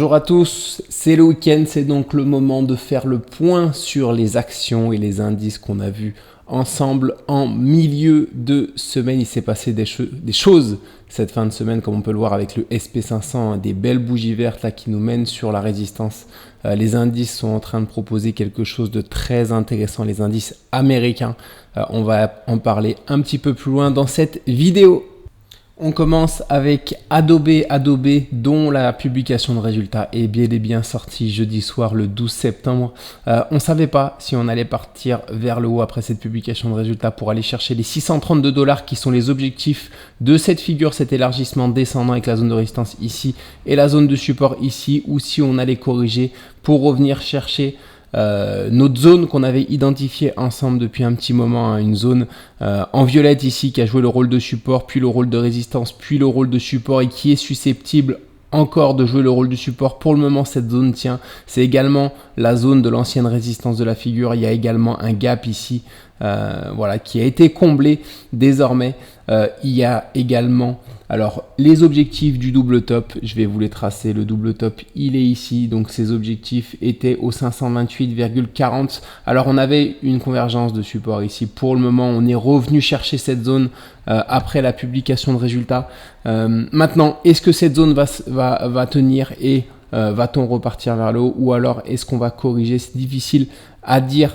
Bonjour à tous, c'est le week-end, c'est donc le moment de faire le point sur les actions et les indices qu'on a vus ensemble en milieu de semaine. Il s'est passé des choses cette fin de semaine, comme on peut le voir avec le SP500, des belles bougies vertes là qui nous mènent sur la résistance. Les indices sont en train de proposer quelque chose de très intéressant, les indices américains. On va en parler un petit peu plus loin dans cette vidéo. On commence avec Adobe, dont la publication de résultats est bel et bien sortie jeudi soir le 12 septembre. On ne savait pas si on allait partir vers le haut après cette publication de résultats pour aller chercher les 632 $ qui sont les objectifs de cette figure, cet élargissement descendant avec la zone de résistance ici et la zone de support ici, ou si on allait corriger pour revenir chercher notre zone qu'on avait identifiée ensemble depuis un petit moment, une zone en violette ici qui a joué le rôle de support, puis le rôle de résistance, puis le rôle de support et qui est susceptible encore de jouer le rôle du support. Pour le moment, cette zone tient. C'est également la zone de l'ancienne résistance de la figure. Il y a également un gap ici qui a été comblé désormais. Il y a également les objectifs du double top. Je vais vous les tracer. Le double top, il est ici. Donc ces objectifs étaient au 528,40. Alors on avait une convergence de support ici. Pour le moment, on est revenu chercher cette zone après la publication de résultats. Maintenant, est-ce que cette zone va tenir et va-t-on repartir vers le haut, ou alors est-ce qu'on va corriger? C'est difficile à dire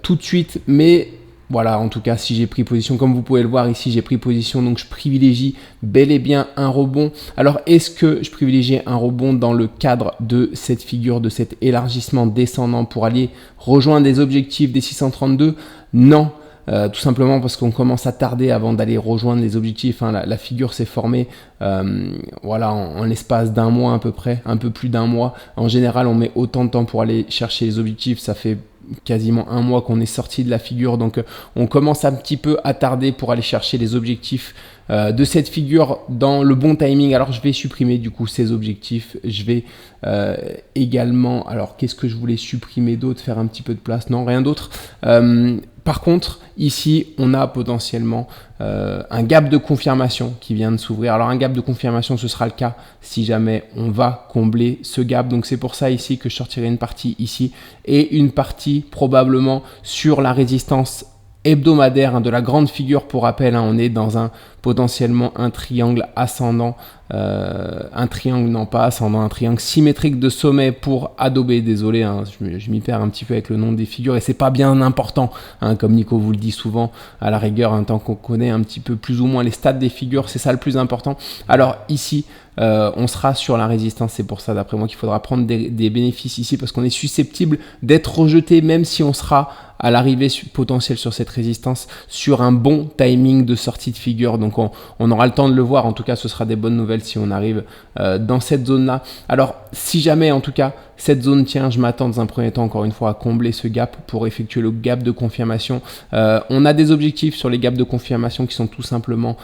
tout de suite, mais voilà, en tout cas, si j'ai pris position, comme vous pouvez le voir ici, j'ai pris position, donc je privilégie bel et bien un rebond. Alors, est-ce que je privilégie un rebond dans le cadre de cette figure, de cet élargissement descendant pour aller rejoindre les objectifs des 632? Non. Tout simplement parce qu'on commence à tarder avant d'aller rejoindre les objectifs. La figure s'est formée en l'espace d'un mois à peu près, un peu plus d'un mois. En général, on met autant de temps pour aller chercher les objectifs. Ça fait quasiment un mois qu'on est sorti de la figure, donc on commence un petit peu à tarder pour aller chercher les objectifs de cette figure dans le bon timing. Alors je vais supprimer du coup ces objectifs. Je vais également, alors qu'est-ce que je voulais supprimer d'autre, faire un petit peu de place? Non, rien d'autre. Par contre, ici, on a potentiellement un gap de confirmation qui vient de s'ouvrir. Alors, un gap de confirmation, ce sera le cas si jamais on va combler ce gap. Donc, c'est pour ça ici que je sortirai une partie ici et une partie probablement sur la résistance hebdomadaire de la grande figure. Pour rappel, on est dans potentiellement un triangle ascendant, un triangle symétrique de sommet pour Adobe. Désolé, je m'y perds un petit peu avec le nom des figures et c'est pas bien important, comme Nico vous le dit souvent, à la rigueur, tant qu'on connaît un petit peu plus ou moins les stats des figures, c'est ça le plus important. Alors ici, on sera sur la résistance, c'est pour ça d'après moi qu'il faudra prendre des bénéfices ici parce qu'on est susceptible d'être rejeté même si on sera à l'arrivée potentielle sur cette résistance sur un bon timing de sortie de figure. Donc on aura le temps de le voir. En tout cas, ce sera des bonnes nouvelles si on arrive dans cette zone-là. Alors, si jamais, en tout cas, cette zone tient, je m'attends dans un premier temps, encore une fois, à combler ce gap pour effectuer le gap de confirmation. On a des objectifs sur les gaps de confirmation qui sont tout simplement,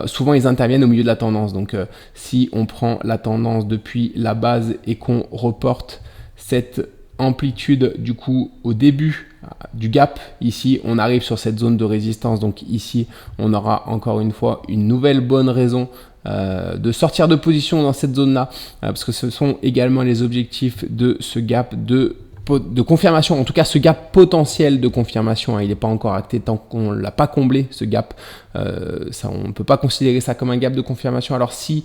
souvent ils interviennent au milieu de la tendance. Donc, si on prend la tendance depuis la base et qu'on reporte cette amplitude du coup au début du gap, ici on arrive sur cette zone de résistance, donc ici on aura encore une fois une nouvelle bonne raison de sortir de position dans cette zone là, parce que ce sont également les objectifs de ce gap de confirmation, en tout cas ce gap potentiel de confirmation, il n'est pas encore acté tant qu'on ne l'a pas comblé ce gap, on ne peut pas considérer ça comme un gap de confirmation. Alors si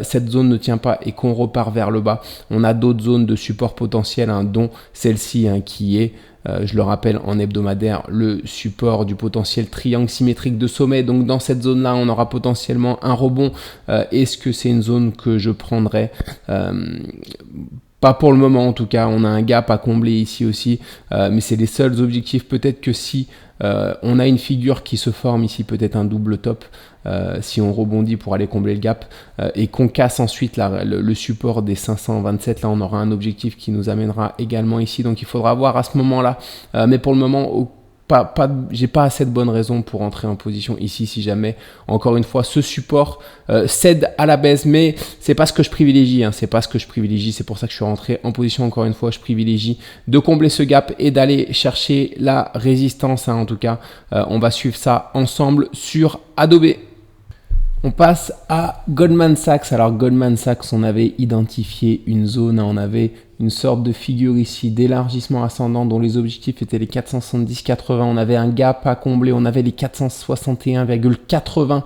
cette zone ne tient pas et qu'on repart vers le bas, on a d'autres zones de support potentiel, dont celle-ci qui est, je le rappelle, en hebdomadaire, le support du potentiel triangle symétrique de sommet. Donc dans cette zone là on aura potentiellement un rebond. Est-ce que c'est une zone que je prendrais? Pas pour le moment en tout cas, on a un gap à combler ici aussi, mais c'est les seuls objectifs. Peut-être que si on a une figure qui se forme ici, peut-être un double top, si on rebondit pour aller combler le gap et qu'on casse ensuite le support des 527, là on aura un objectif qui nous amènera également ici. Donc il faudra voir à ce moment-là, mais pour le moment, j'ai pas assez de bonnes raisons pour entrer en position ici si jamais, encore une fois, ce support cède à la baisse, mais c'est pas ce que je privilégie, c'est pas ce que je privilégie, c'est pour ça que je suis rentré en position. Encore une fois, je privilégie de combler ce gap et d'aller chercher la résistance, en tout cas, on va suivre ça ensemble sur Adobe. On passe à Goldman Sachs. Alors Goldman Sachs, on avait identifié une zone, on avait une sorte de figure ici d'élargissement ascendant dont les objectifs étaient les 470,80. On avait un gap à combler, on avait les 461,80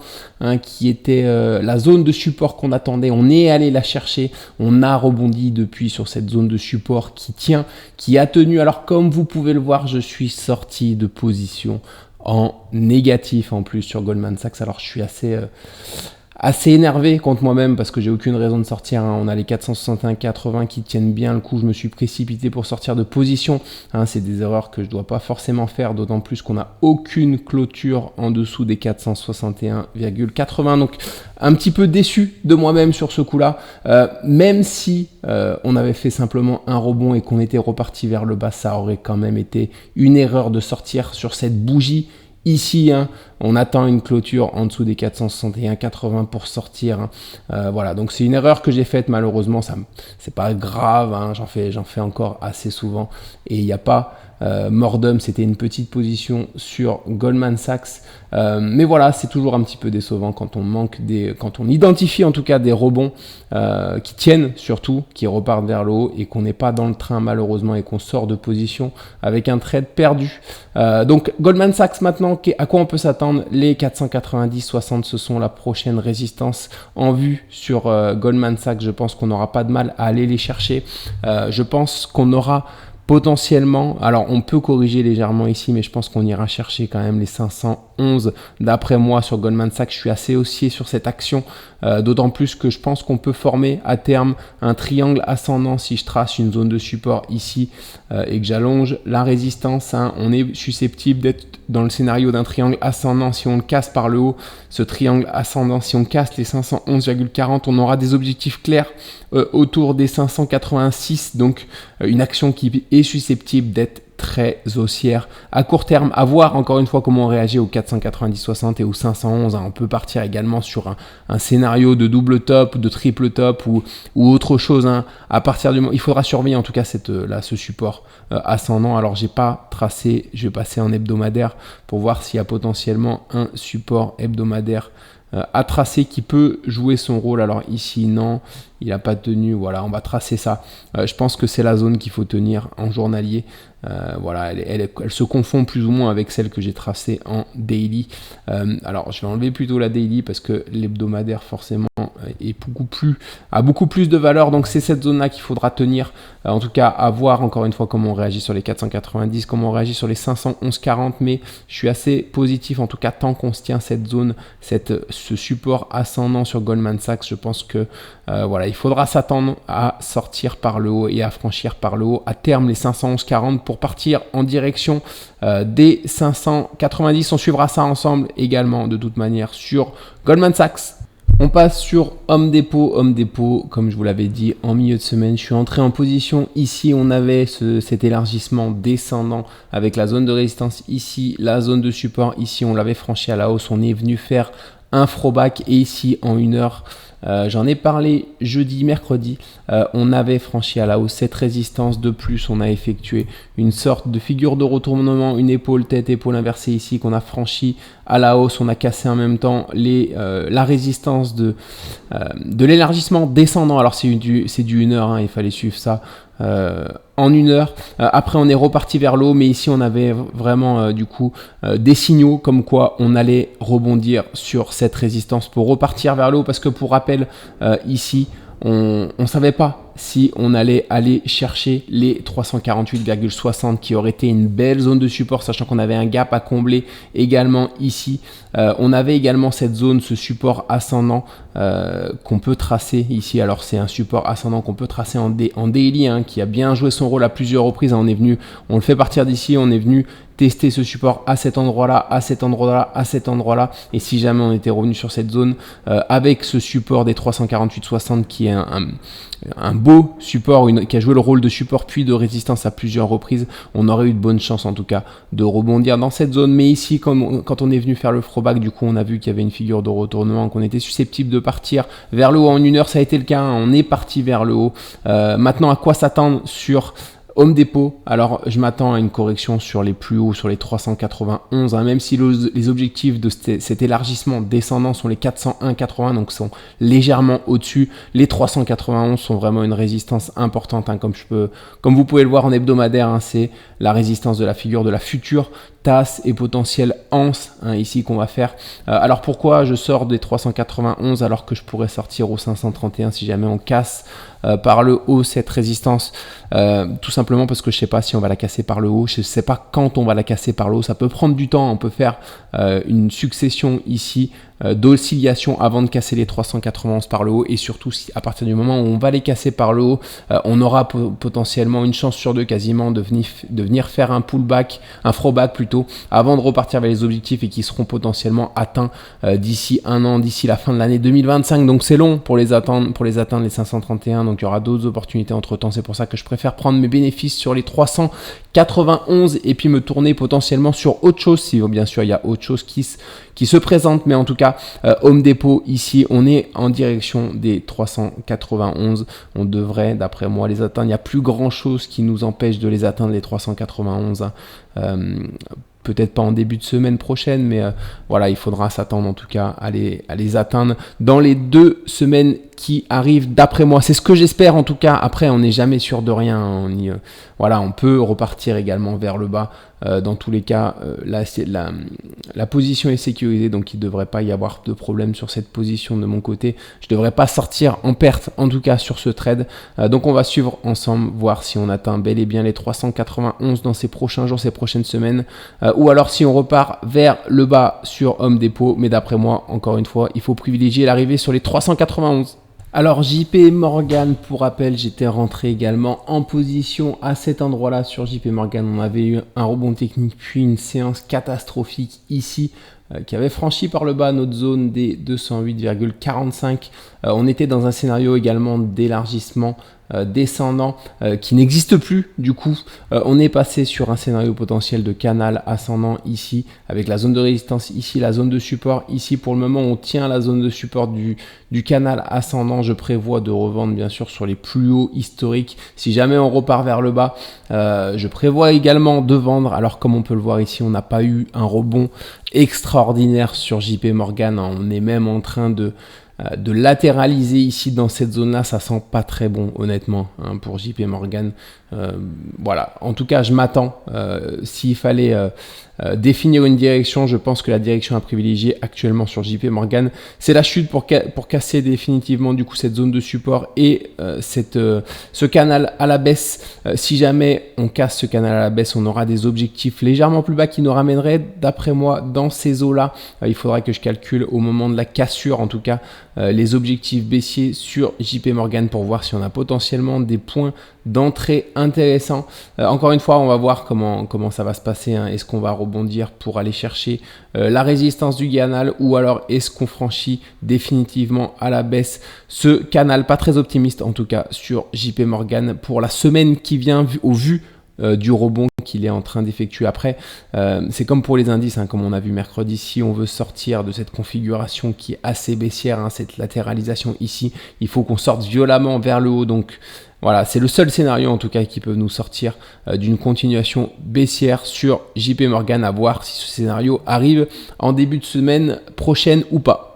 qui était la zone de support qu'on attendait. On est allé la chercher, on a rebondi depuis sur cette zone de support qui tient, qui a tenu. Alors comme vous pouvez le voir, je suis sorti de position en négatif en plus sur Goldman Sachs. Alors je suis assez énervé contre moi-même parce que j'ai aucune raison de sortir. On a les 461,80 qui tiennent bien le coup. Je me suis précipité pour sortir de position. C'est des erreurs que je ne dois pas forcément faire, d'autant plus qu'on n'a aucune clôture en dessous des 461,80. Donc un petit peu déçu de moi-même sur ce coup-là. Même si on avait fait simplement un rebond et qu'on était reparti vers le bas, ça aurait quand même été une erreur de sortir sur cette bougie. Ici, on attend une clôture en dessous des 461,80 pour sortir. Voilà, donc c'est une erreur que j'ai faite malheureusement. C'est pas grave, j'en fais encore assez souvent. Et il n'y a pas mort d'homme, c'était une petite position sur Goldman Sachs. Mais voilà, c'est toujours un petit peu décevant quand on identifie en tout cas des rebonds qui tiennent surtout, qui repartent vers le haut et qu'on n'est pas dans le train malheureusement et qu'on sort de position avec un trade perdu. Donc Goldman Sachs maintenant, à quoi on peut s'attendre? Les 490,60, ce sont la prochaine résistance en vue sur Goldman Sachs. Je pense qu'on n'aura pas de mal à aller les chercher. Je pense qu'on aura potentiellement, alors on peut corriger légèrement ici, mais je pense qu'on ira chercher quand même les 511. D'après moi sur Goldman Sachs, je suis assez haussier sur cette action, d'autant plus que je pense qu'on peut former à terme un triangle ascendant si je trace une zone de support ici et que j'allonge la résistance. On est susceptible d'être dans le scénario d'un triangle ascendant si on le casse par le haut. Ce triangle ascendant, si on casse les 511,40, on aura des objectifs clairs autour des 586, donc une action qui est susceptible d'être très haussière à court terme. À voir encore une fois comment on réagit aux 490,60 et aux 511. On peut partir également sur un scénario de double top, de triple top ou autre chose. À partir du moment, il faudra surveiller en tout cas ce support ascendant. Alors j'ai pas tracé, je vais passer en hebdomadaire pour voir s'il y a potentiellement un support hebdomadaire à tracer qui peut jouer son rôle. Alors ici non, il n'a pas tenu, voilà, on va tracer ça. Je pense que c'est la zone qu'il faut tenir en journalier. Voilà, elle se confond plus ou moins avec celle que j'ai tracée en daily. Alors je vais enlever plutôt la daily parce que l'hebdomadaire forcément a beaucoup plus de valeur. Donc c'est cette zone là qu'il faudra tenir. En tout cas à voir encore une fois comment on réagit sur les 490, comment on réagit sur les 511,40, mais je suis assez positif en tout cas tant qu'on se tient cette zone, ce support ascendant sur Goldman Sachs. Je pense que voilà, il faudra s'attendre à sortir par le haut et à franchir par le haut à terme les 511,40 pour partir en direction des 590. On suivra ça ensemble également de toute manière sur Goldman Sachs. On passe sur Home Depot. Home Depot, comme je vous l'avais dit, en milieu de semaine, je suis entré en position. Ici, on avait cet élargissement descendant avec la zone de résistance ici, la zone de support ici, on l'avait franchi à la hausse. On est venu faire un throwback et ici en une heure, j'en ai parlé jeudi, mercredi, on avait franchi à la hausse cette résistance. De plus, on a effectué une sorte de figure de retournement, une épaule tête, épaule inversée ici qu'on a franchi à la hausse. On a cassé en même temps la résistance de l'élargissement descendant. Alors c'est du 1 heure, il fallait suivre ça en 1 heure. Après on est reparti vers le haut, mais ici on avait vraiment des signaux comme quoi on allait rebondir sur cette résistance pour repartir vers le haut, parce que pour rappel ici on ne savait pas si on allait aller chercher les 348,60 qui aurait été une belle zone de support, sachant qu'on avait un gap à combler également ici. On avait également cette zone, ce support ascendant qu'on peut tracer ici. Alors c'est un support ascendant qu'on peut tracer en daily, qui a bien joué son rôle à plusieurs reprises. On le fait partir d'ici, on est venu tester ce support à cet endroit-là, à cet endroit-là, à cet endroit-là. Et si jamais on était revenu sur cette zone avec ce support des 348,60 qui est un beau support, qui a joué le rôle de support puis de résistance à plusieurs reprises, on aurait eu de bonnes chances en tout cas de rebondir dans cette zone. Mais ici, quand on est venu faire le throwback, du coup on a vu qu'il y avait une figure de retournement, qu'on était susceptible de partir vers le haut en 1 heure. Ça a été le cas, on est parti vers le haut. Maintenant, à quoi s'attendre sur Home Depot, alors je m'attends à une correction sur les plus hauts, sur les 391, hein, même si les objectifs de cet élargissement descendant sont les 401,80, donc sont légèrement au-dessus. Les 391 sont vraiment une résistance importante, hein, comme vous pouvez le voir en hebdomadaire, hein, c'est la résistance de la figure de la future tasse et potentielle anse, hein, ici qu'on va faire. Alors pourquoi je sors des 391 alors que je pourrais sortir au 531 si jamais on casse par le haut cette résistance? Tout simplement parce que je ne sais pas si on va la casser par le haut, je ne sais pas quand on va la casser par le haut, ça peut prendre du temps, on peut faire une succession ici d'oscillations avant de casser les 391 par le haut, et surtout si à partir du moment où on va les casser par le haut, on aura potentiellement une chance sur deux quasiment de venir faire un pullback, un throwback plutôt, avant de repartir vers les objectifs et qui seront potentiellement atteints d'ici un an, d'ici la fin de l'année 2025. Donc c'est long pour les atteindre les 531, donc il y aura d'autres opportunités entre temps. C'est pour ça que je préfère prendre mes bénéfices sur les 391 et puis me tourner potentiellement sur autre chose, si bien sûr il y a autre chose qui se présente. Mais en tout cas, Home Depot ici, on est en direction des 391, on devrait d'après moi les atteindre. Il n'y a plus grand chose qui nous empêche de les atteindre, les 391, hein. Peut-être pas en début de semaine prochaine, mais voilà, il faudra s'attendre en tout cas à les atteindre dans les 2 semaines qui arrivent d'après moi. C'est ce que j'espère en tout cas. Après, on n'est jamais sûr de rien. Voilà, on peut repartir également vers le bas. Dans tous les cas, la position est sécurisée, donc il ne devrait pas y avoir de problème sur cette position de mon côté. Je ne devrais pas sortir en perte, en tout cas sur ce trade. Donc on va suivre ensemble, voir si on atteint bel et bien les 391 dans ces prochains jours, ces prochaines semaines, ou alors si on repart vers le bas sur Home Depot. Mais d'après moi, encore une fois, il faut privilégier l'arrivée sur les 391. Alors JP Morgan, pour rappel, j'étais rentré également en position à cet endroit-là sur JP Morgan. On avait eu un rebond technique puis une séance catastrophique ici qui avait franchi par le bas notre zone des 208,45. On était dans un scénario également d'élargissement descendant qui n'existe plus. Du coup, on est passé sur un scénario potentiel de canal ascendant ici, avec la zone de résistance ici, la zone de support ici. Pour le moment, on tient la zone de support du canal ascendant. Je prévois de revendre bien sûr sur les plus hauts historiques. Si jamais on repart vers le bas, je prévois également de vendre. Alors comme on peut le voir ici, on n'a pas eu un rebond extraordinaire sur JP Morgan. On est même en train de latéraliser ici dans cette zone-là. Ça sent pas très bon honnêtement, hein, pour JP Morgan. Voilà, en tout cas je m'attends, s'il fallait définir une direction, je pense que la direction à privilégier actuellement sur JP Morgan, c'est la chute pour casser définitivement du coup cette zone de support et ce canal à la baisse. Si jamais on casse ce canal à la baisse, on aura des objectifs légèrement plus bas qui nous ramèneraient d'après moi dans ces eaux-là. Il faudra que je calcule au moment de la cassure en tout cas les objectifs baissiers sur JP Morgan pour voir si on a potentiellement des points d'entrée intéressants. Encore une fois, on va voir comment ça va se passer, hein. Est-ce qu'on va rebondir pour aller chercher la résistance du canal, ou alors est-ce qu'on franchit définitivement à la baisse ce canal? Pas très optimiste en tout cas sur JP Morgan pour la semaine qui vient au vu du rebond qu'il est en train d'effectuer. Après, c'est comme pour les indices, hein, comme on a vu mercredi, si on veut sortir de cette configuration qui est assez baissière, hein, cette latéralisation ici, il faut qu'on sorte violemment vers le haut. Donc voilà, c'est le seul scénario en tout cas qui peut nous sortir d'une continuation baissière sur JP Morgan, à voir si ce scénario arrive en début de semaine prochaine ou pas.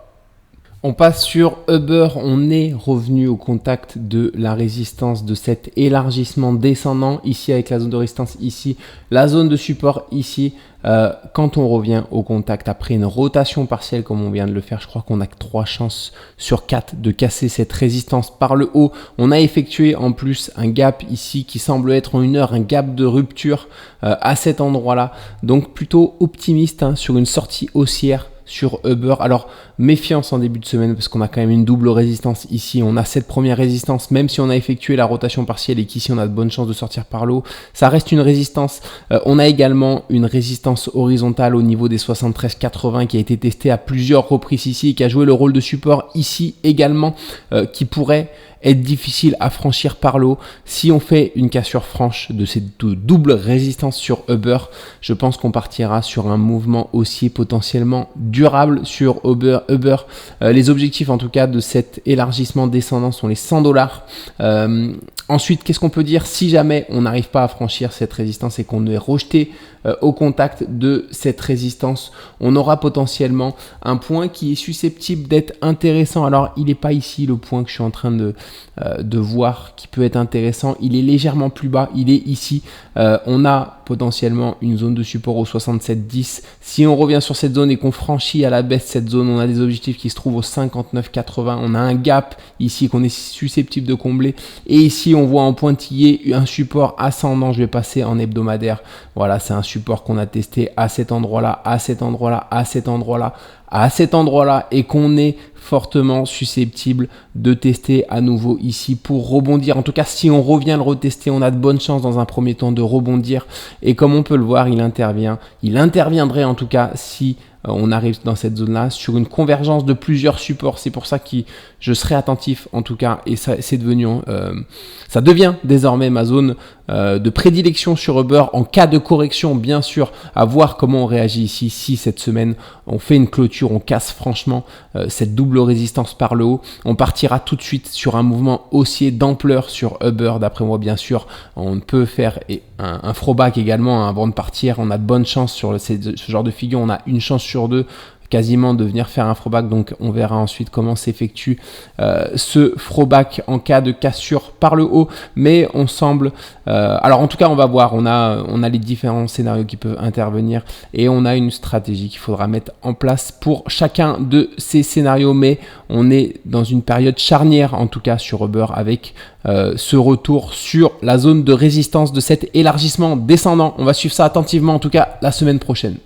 On passe sur Uber, on est revenu au contact de la résistance de cet élargissement descendant ici avec la zone de résistance ici, la zone de support ici. Quand on revient au contact après une rotation partielle comme on vient de le faire, je crois qu'on a que 3 chances sur 4 de casser cette résistance par le haut. On a effectué en plus un gap ici qui semble être en 1 heure, un gap de rupture à cet endroit-là. Donc plutôt optimiste, hein, sur une sortie haussière sur Uber. Alors méfiance en début de semaine parce qu'on a quand même une double résistance ici. On a cette première résistance, même si on a effectué la rotation partielle et qu'ici on a de bonnes chances de sortir par l'eau, ça reste une résistance. On a également une résistance horizontale au niveau des 73,80 qui a été testée à plusieurs reprises ici et qui a joué le rôle de support ici également, qui pourrait être difficile à franchir par l'eau. Si on fait une cassure franche de cette double résistance sur Uber, je pense qu'on partira sur un mouvement haussier potentiellement dur durable sur Uber. Les objectifs en tout cas de cet élargissement descendant sont les $100. Ensuite, qu'est-ce qu'on peut dire si jamais on n'arrive pas à franchir cette résistance et qu'on est rejeté au contact de cette résistance, on aura potentiellement un point qui est susceptible d'être intéressant. Alors, il n'est pas ici le point que je suis en train de voir qui peut être intéressant. Il est légèrement plus bas. Il est ici. On a potentiellement une zone de support au 67,10. Si on revient sur cette zone et qu'on franchit à la baisse cette zone, on a des objectifs qui se trouvent au 59,80. On a un gap ici qu'on est susceptible de combler. Et ici, on voit en pointillé un support ascendant. Je vais passer en hebdomadaire. Voilà, c'est un support qu'on a testé à cet endroit-là, à cet endroit-là, à cet endroit-là, à cet endroit-là, et qu'on est fortement susceptible de tester à nouveau ici pour rebondir. En tout cas, si on revient le retester, on a de bonnes chances dans un premier temps de rebondir. Et comme on peut le voir, il interviendrait en tout cas si on arrive dans cette zone-là sur une convergence de plusieurs supports. C'est pour ça que je serai attentif en tout cas, et ça devient désormais ma zone de prédilection sur Uber en cas de correction, bien sûr, à voir comment on réagit ici. Si cette semaine on fait une clôture, on casse franchement cette double résistance par le haut, on partira tout de suite sur un mouvement haussier d'ampleur sur Uber. D'après moi, bien sûr, on peut faire un throwback également avant de partir. On a de bonnes chances sur ce genre de figure, on a une chance sur deux quasiment de venir faire un throwback, donc on verra ensuite comment s'effectue ce throwback en cas de cassure par le haut, mais on semble alors en tout cas on va voir, on a les différents scénarios qui peuvent intervenir et on a une stratégie qu'il faudra mettre en place pour chacun de ces scénarios, mais on est dans une période charnière en tout cas sur Uber avec ce retour sur la zone de résistance de cet élargissement descendant. On va suivre ça attentivement en tout cas la semaine prochaine.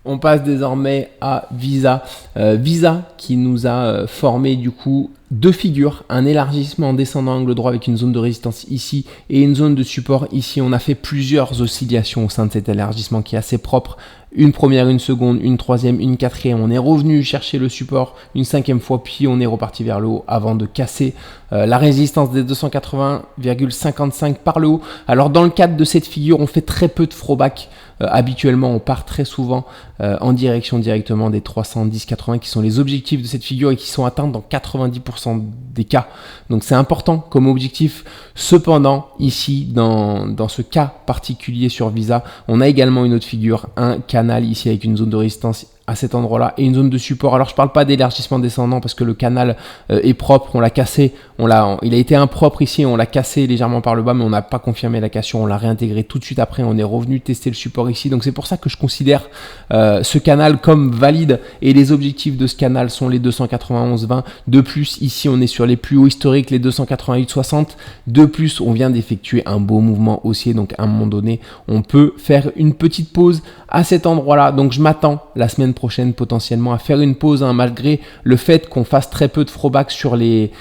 On passe désormais à Visa. Visa qui nous a formé du coup deux figures, un élargissement en descendant angle droit avec une zone de résistance ici et une zone de support ici. On a fait plusieurs oscillations au sein de cet élargissement qui est assez propre. Une première, une seconde, une troisième, une quatrième. On est revenu chercher le support une cinquième fois, puis on est reparti vers le haut avant de casser la résistance des 280,55 par le haut. Alors dans le cadre de cette figure, on fait très peu de throwback. Habituellement, on part très souvent en direction directement des 310,80 qui sont les objectifs de cette figure et qui sont atteints dans 90% des cas. Donc c'est important comme objectif. Cependant, ici, dans ce cas particulier sur Visa, on a également une autre figure, un canal ici avec une zone de résistance à cet endroit-là et une zone de support. Alors je parle pas d'élargissement descendant parce que le canal est propre, on l'a cassé, il a été impropre ici, on l'a cassé légèrement par le bas, mais on n'a pas confirmé la cassure, on l'a réintégré tout de suite après, on est revenu tester le support ici. Donc c'est pour ça que je considère ce canal comme valide et les objectifs de ce canal sont les 291,20. De plus, ici on est sur les plus hauts historiques, les 288,60. De plus, on vient d'effectuer un beau mouvement haussier, donc à un moment donné, on peut faire une petite pause à cet endroit-là. Donc je m'attends la semaine prochaine potentiellement à faire une pause, malgré le fait qu'on fasse très peu de throwback sur les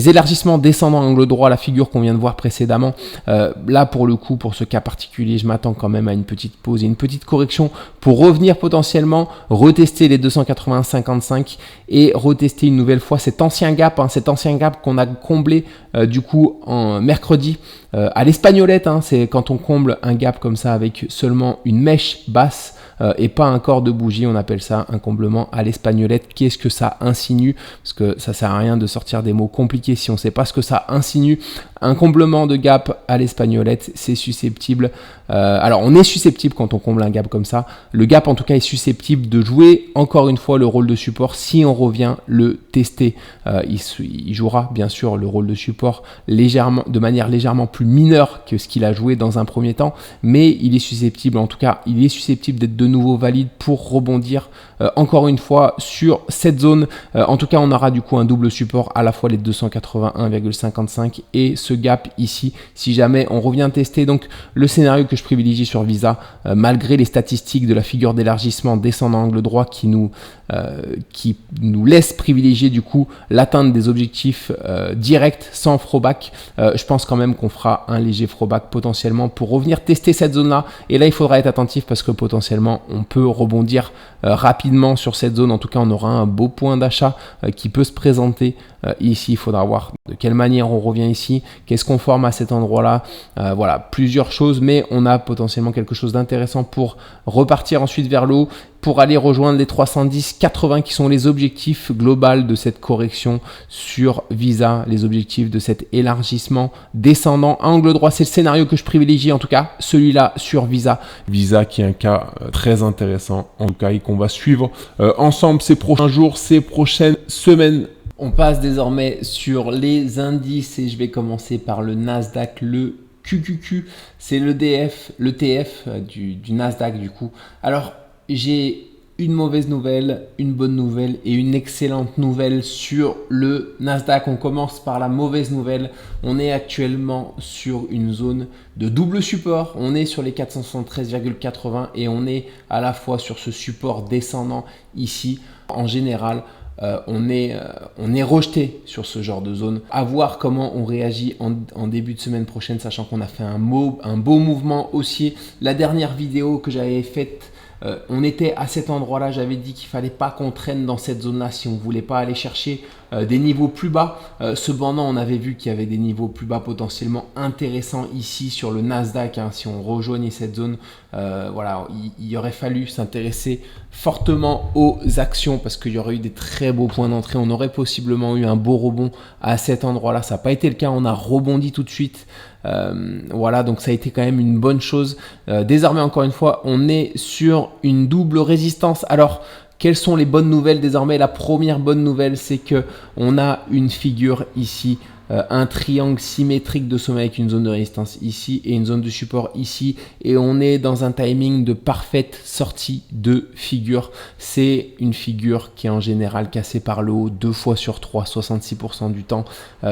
élargissements descendant angle droit, la figure qu'on vient de voir précédemment. Là pour le coup, pour ce cas particulier, je m'attends quand même à une petite pause et une petite correction pour revenir potentiellement retester les 280,55 et retester une nouvelle fois cet ancien gap qu'on a comblé du coup en mercredi à l'espagnolette. C'est quand on comble un gap comme ça avec seulement une mèche basse et pas un corps de bougie, on appelle ça un comblement à l'espagnolette. Qu'est-ce que ça insinue? Parce que ça sert à rien de sortir des mots compliqués si on ne sait pas ce que ça insinue. Un comblement de gap à l'espagnolette, c'est susceptible. Alors on est susceptible quand on comble un gap comme ça. Le gap en tout cas est susceptible de jouer encore une fois le rôle de support si on revient le tester. Il jouera bien sûr le rôle de support de manière légèrement plus mineure que ce qu'il a joué dans un premier temps, mais il est susceptible, en tout cas il est susceptible d'être de nouveau valide pour rebondir encore une fois sur cette zone. En tout cas on aura du coup un double support, à la fois les 281,55 et ce gap ici si jamais on revient tester. Donc le scénario que je privilégie sur Visa, malgré les statistiques de la figure d'élargissement descendant angle droit qui nous laisse privilégier du coup l'atteinte des objectifs directs sans throwback, je pense quand même qu'on fera un léger throwback potentiellement pour revenir tester cette zone là, et là il faudra être attentif parce que potentiellement on peut rebondir rapidement sur cette zone. En tout cas on aura un beau point d'achat qui peut se présenter ici. Il faudra voir de quelle manière on revient ici, Qu'est-ce qu'on forme à cet endroit-là? Voilà, plusieurs choses, mais on a potentiellement quelque chose d'intéressant pour repartir ensuite vers le haut, pour aller rejoindre les 310,80 qui sont les objectifs globaux de cette correction sur Visa, les objectifs de cet élargissement descendant à angle droit. C'est le scénario que je privilégie, en tout cas celui-là sur Visa. Visa qui est un cas très intéressant en tout cas et qu'on va suivre ensemble ces prochains jours, ces prochaines semaines. On passe désormais sur les indices et je vais commencer par le Nasdaq, le QQQ, c'est l'EDF, l'ETF du Nasdaq du coup. Alors, j'ai une mauvaise nouvelle, une bonne nouvelle et une excellente nouvelle sur le Nasdaq. On commence par la mauvaise nouvelle. On est actuellement sur une zone de double support. On est sur les 473,80 et on est à la fois sur ce support descendant ici. En général, on est rejeté sur ce genre de zone. À voir comment on réagit en début de semaine prochaine, sachant qu'on a fait un beau mouvement haussier. La dernière vidéo que j'avais faite, on était à cet endroit-là, j'avais dit qu'il ne fallait pas qu'on traîne dans cette zone-là si on ne voulait pas aller chercher des niveaux plus bas. Cependant, on avait vu qu'il y avait des niveaux plus bas potentiellement intéressants ici sur le Nasdaq. Hein, si on rejoignait cette zone, voilà, il aurait fallu s'intéresser fortement aux actions parce qu'il y aurait eu des très beaux points d'entrée. On aurait possiblement eu un beau rebond à cet endroit-là. Ça n'a pas été le cas, on a rebondi tout de suite. Voilà, donc ça a été quand même une bonne chose. Désormais, encore une fois, on est sur une double résistance. Alors, quelles sont les bonnes nouvelles désormais? La première bonne nouvelle, c'est que on a une figure ici, un triangle symétrique de sommet avec une zone de résistance ici et une zone de support ici. Et on est dans un timing de parfaite sortie de figure. C'est une figure qui est en général cassée par le haut 2 fois sur 3, 66% du temps.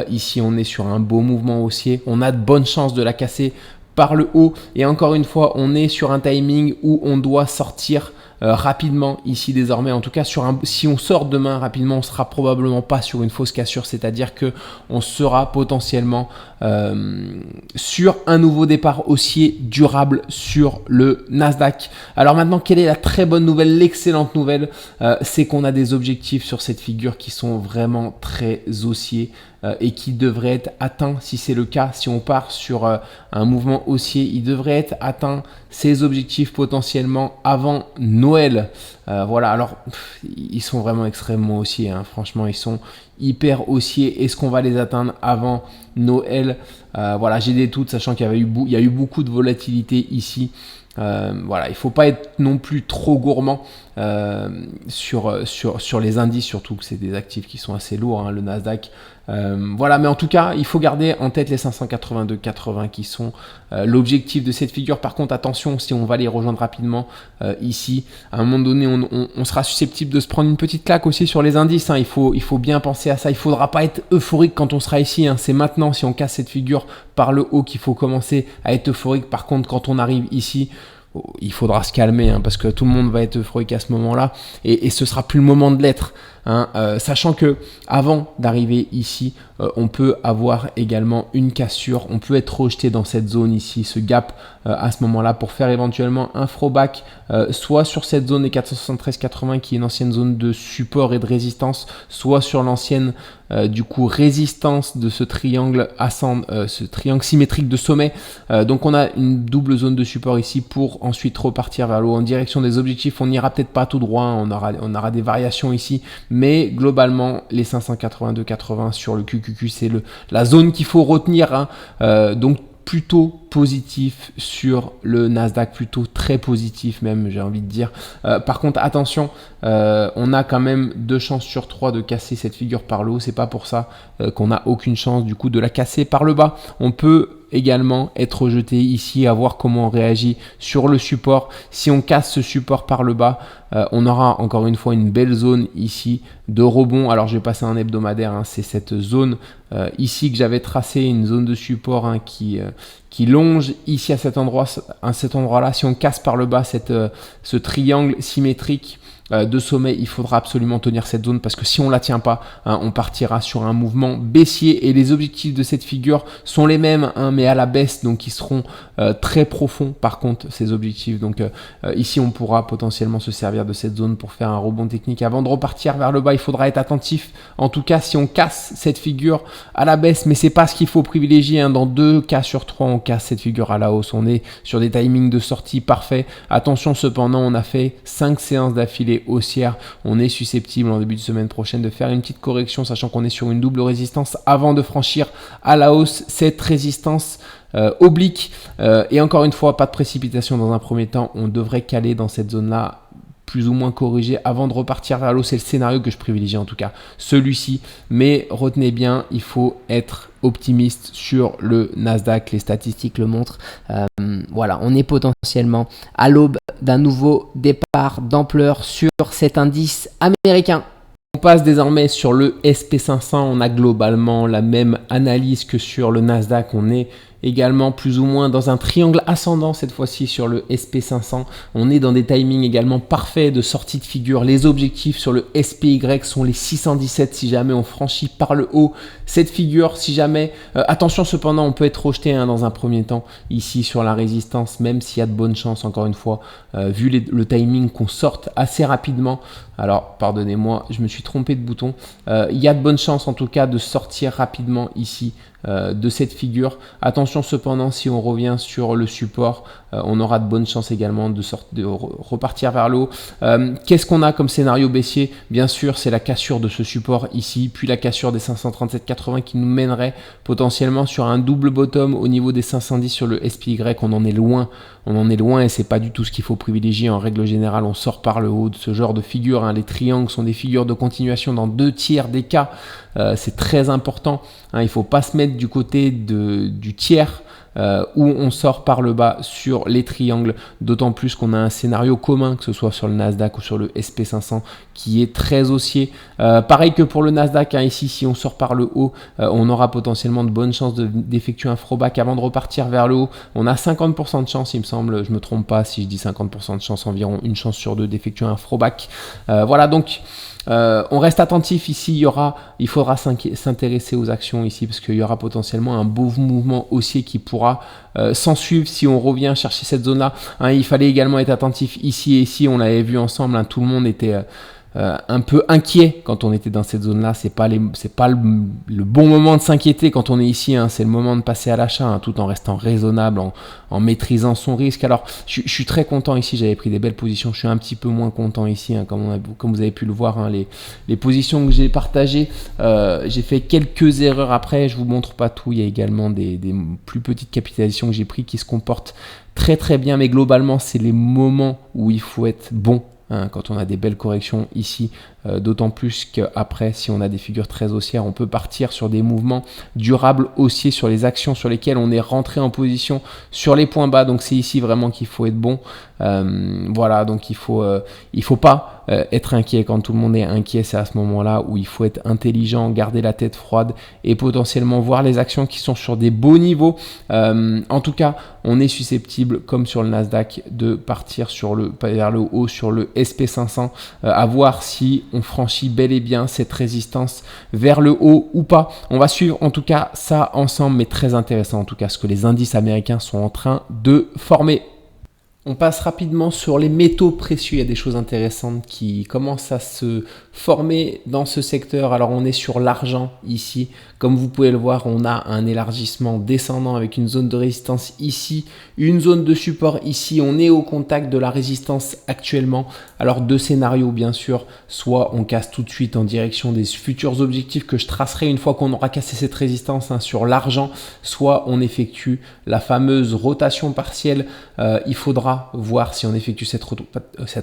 Ici, on est sur un beau mouvement haussier. On a de bonnes chances de la casser par le haut. Et encore une fois, on est sur un timing où on doit sortir rapidement ici désormais. En tout cas, si on sort demain rapidement, on sera probablement pas sur une fausse cassure, c'est-à-dire que on sera potentiellement sur un nouveau départ haussier durable sur le Nasdaq. Alors maintenant, quelle est la très bonne nouvelle? L'excellente nouvelle, c'est qu'on a des objectifs sur cette figure qui sont vraiment très haussiers et qui devraient être atteints. Si c'est le cas, si on part sur un mouvement haussier, il devrait être atteint ces objectifs potentiellement avant Noël. Voilà, alors ils sont vraiment extrêmement haussiers, hein. Franchement, ils sont hyper haussiers. Est-ce qu'on va les atteindre avant Noël? Voilà, j'ai des doutes, sachant qu'il y a eu beaucoup de volatilité ici. Voilà, il ne faut pas être non plus trop gourmand sur les indices, surtout que c'est des actifs qui sont assez lourds, hein, le Nasdaq. Voilà, mais en tout cas, il faut garder en tête les 582,80 qui sont l'objectif de cette figure. Par contre, attention, si on va les rejoindre rapidement ici, à un moment donné, on sera susceptible de se prendre une petite claque aussi sur les indices. Hein. Il faut bien penser à ça. Il ne faudra pas être euphorique quand on sera ici. Hein. C'est maintenant, si on casse cette figure par le haut, qu'il faut commencer à être euphorique. Par contre, quand on arrive ici, il faudra se calmer, hein, parce que tout le monde va être euphorique à ce moment-là et ce sera plus le moment de l'être. Hein, sachant que avant d'arriver ici, on peut avoir également une cassure, on peut être rejeté dans cette zone ici, ce gap à ce moment-là pour faire éventuellement un throwback, soit sur cette zone des 473,80 qui est une ancienne zone de support et de résistance, soit sur l'ancienne du coup résistance de ce triangle ce triangle symétrique de sommet. Donc on a une double zone de support ici pour ensuite repartir vers le haut en direction des objectifs. On n'ira peut-être pas tout droit, hein, on aura des variations ici. Mais globalement, les 582,80 sur le QQQ, c'est la zone qu'il faut retenir. Hein. Donc plutôt positif sur le Nasdaq, plutôt très positif même, j'ai envie de dire. Par contre, attention, on a quand même 2 chances sur 3 de casser cette figure par le haut. C'est pas pour ça qu'on n'a aucune chance du coup de la casser par le bas. On peut également être rejeté ici, à voir comment on réagit sur le support. Si on casse ce support par le bas, on aura encore une fois une belle zone ici de rebond. Alors je vais passer un hebdomadaire, hein, c'est cette zone ici que j'avais tracé, une zone de support, hein, qui longe ici à cet endroit-là. Si on casse par le bas ce triangle symétrique, de sommet, il faudra absolument tenir cette zone parce que si on la tient pas, hein, on partira sur un mouvement baissier et les objectifs de cette figure sont les mêmes, hein, mais à la baisse, donc ils seront très profonds par contre ces objectifs. Donc ici on pourra potentiellement se servir de cette zone pour faire un rebond technique. Avant de repartir vers le bas, il faudra être attentif. En tout cas, si on casse cette figure à la baisse, mais c'est pas ce qu'il faut privilégier, hein. Dans 2 cas sur 3, on casse cette figure à la hausse. On est sur des timings de sortie parfaits. Attention cependant, on a fait 5 séances d'affilée haussière. On est susceptible en début de semaine prochaine de faire une petite correction, sachant qu'on est sur une double résistance avant de franchir à la hausse cette résistance oblique. Et encore une fois, pas de précipitation dans un premier temps. On devrait caler dans cette zone-là, plus ou moins corrigé avant de repartir vers l'eau. C'est le scénario que je privilégie en tout cas, celui-ci. Mais retenez bien, il faut être optimiste sur le Nasdaq. Les statistiques le montrent. Voilà, on est potentiellement à l'aube d'un nouveau départ d'ampleur sur cet indice américain. On passe désormais sur le SP500. On a globalement la même analyse que sur le Nasdaq. On est également plus ou moins dans un triangle ascendant cette fois-ci sur le SP500. On est dans des timings également parfaits de sortie de figure. Les objectifs sur le SPY sont les 617 si jamais on franchit par le haut cette figure. Si jamais, attention cependant, on peut être rejeté dans un premier temps ici sur la résistance, même s'il y a de bonnes chances, encore une fois, vu le timing qu'on sorte assez rapidement. Alors, pardonnez-moi, je me suis trompé de bouton. Il y a de bonnes chances en tout cas de sortir rapidement ici de cette figure. Attention cependant, si on revient sur le support, on aura de bonnes chances également de repartir vers le haut. Qu'est-ce qu'on a comme scénario baissier? Bien sûr, c'est la cassure de ce support ici, puis la cassure des 537,80 qui nous mènerait potentiellement sur un double bottom au niveau des 510 sur le SPY. On en est loin. On en est loin et c'est pas du tout ce qu'il faut privilégier. En règle générale, on sort par le haut de ce genre de figure. Les triangles sont des figures de continuation dans 2 tiers des cas. C'est très important. Il ne faut pas se mettre du côté du tiers où on sort par le bas sur les triangles, d'autant plus qu'on a un scénario commun, que ce soit sur le Nasdaq ou sur le SP500, qui est très haussier. Pareil que pour le Nasdaq, ici, si on sort par le haut, on aura potentiellement de bonnes chances d'effectuer un throwback avant de repartir vers le haut. On a 50% de chance, il me semble, je ne me trompe pas si je dis 50% de chance, environ une chance sur 2 d'effectuer un throwback. Voilà, donc on reste attentif ici. Il faudra s'intéresser aux actions ici parce qu'il y aura potentiellement un beau mouvement haussier qui pourra s'en suivre si on revient chercher cette zone là. Il fallait également être attentif ici et ici, on l'avait vu ensemble, tout le monde était un peu inquiet quand on était dans cette zone là. C'est pas le bon moment de s'inquiéter quand on est ici, c'est le moment de passer à l'achat, tout en restant raisonnable, en maîtrisant son risque. Alors je suis très content ici, j'avais pris des belles positions. Je suis un petit peu moins content ici, comme vous avez pu le voir, les positions que j'ai partagées, j'ai fait quelques erreurs. Après, je vous montre pas tout, il y a également des plus petites capitalisations que j'ai pris qui se comportent très très bien, mais globalement c'est les moments où il faut être bon. Quand on a des belles corrections ici, d'autant plus qu'après, si on a des figures très haussières, on peut partir sur des mouvements durables haussiers sur les actions sur lesquelles on est rentré en position sur les points bas. Donc c'est ici vraiment qu'il faut être bon. Voilà, donc il faut pas être inquiet. Quand tout le monde est inquiet, c'est à ce moment-là où il faut être intelligent, garder la tête froide et potentiellement voir les actions qui sont sur des beaux niveaux. En tout cas, on est susceptible, comme sur le Nasdaq, de partir vers le haut sur le SP500, à voir si on franchit bel et bien cette résistance vers le haut ou pas. On va suivre en tout cas ça ensemble, mais très intéressant en tout cas ce que les indices américains sont en train de former. On passe rapidement sur les métaux précieux. Il y a des choses intéressantes qui commencent à se former dans ce secteur. Alors on est sur l'argent ici. Comme vous pouvez le voir, on a un élargissement descendant avec une zone de résistance ici, une zone de support ici. On est au contact de la résistance actuellement. Alors 2 scénarios bien sûr. Soit on casse tout de suite en direction des futurs objectifs que je tracerai une fois qu'on aura cassé cette résistance sur l'argent. Soit on effectue la fameuse rotation partielle. Il faudra voir si on effectue cette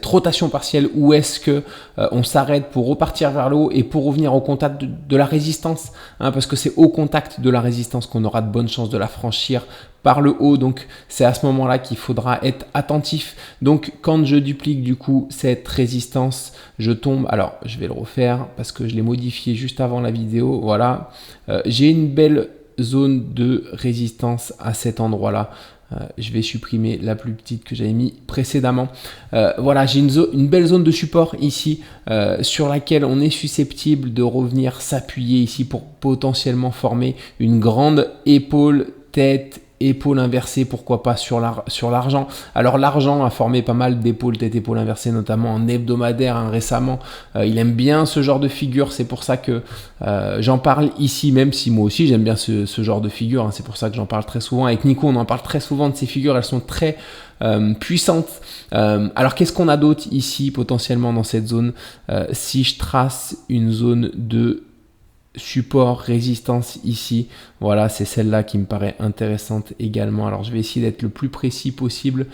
rotation partielle ou est-ce que on s'arrête pour repartir vers le haut et pour revenir au contact de la résistance, parce que c'est au contact de la résistance qu'on aura de bonnes chances de la franchir par le haut. Donc c'est à ce moment-là qu'il faudra être attentif. Donc quand je duplique du coup cette résistance, je tombe, alors je vais le refaire parce que je l'ai modifié juste avant la vidéo. Voilà, j'ai une belle zone de résistance à cet endroit-là. Je vais supprimer la plus petite que j'avais mis précédemment. Voilà, j'ai une belle zone de support ici sur laquelle on est susceptible de revenir s'appuyer ici pour potentiellement former une grande épaule, tête, épaule inversée, pourquoi pas sur l'argent. Alors l'argent a formé pas mal d'épaules, tête, épaule inversée, notamment en hebdomadaire récemment. Il aime bien ce genre de figure, c'est pour ça que j'en parle ici, même si moi aussi j'aime bien ce genre de figure, c'est pour ça que j'en parle très souvent. Avec Nico, on en parle très souvent de ces figures, elles sont très puissantes. Alors qu'est-ce qu'on a d'autre ici potentiellement dans cette zone? Si je trace une zone de support, résistance ici, voilà, c'est celle-là qui me paraît intéressante également. Alors je vais essayer d'être le plus précis possible.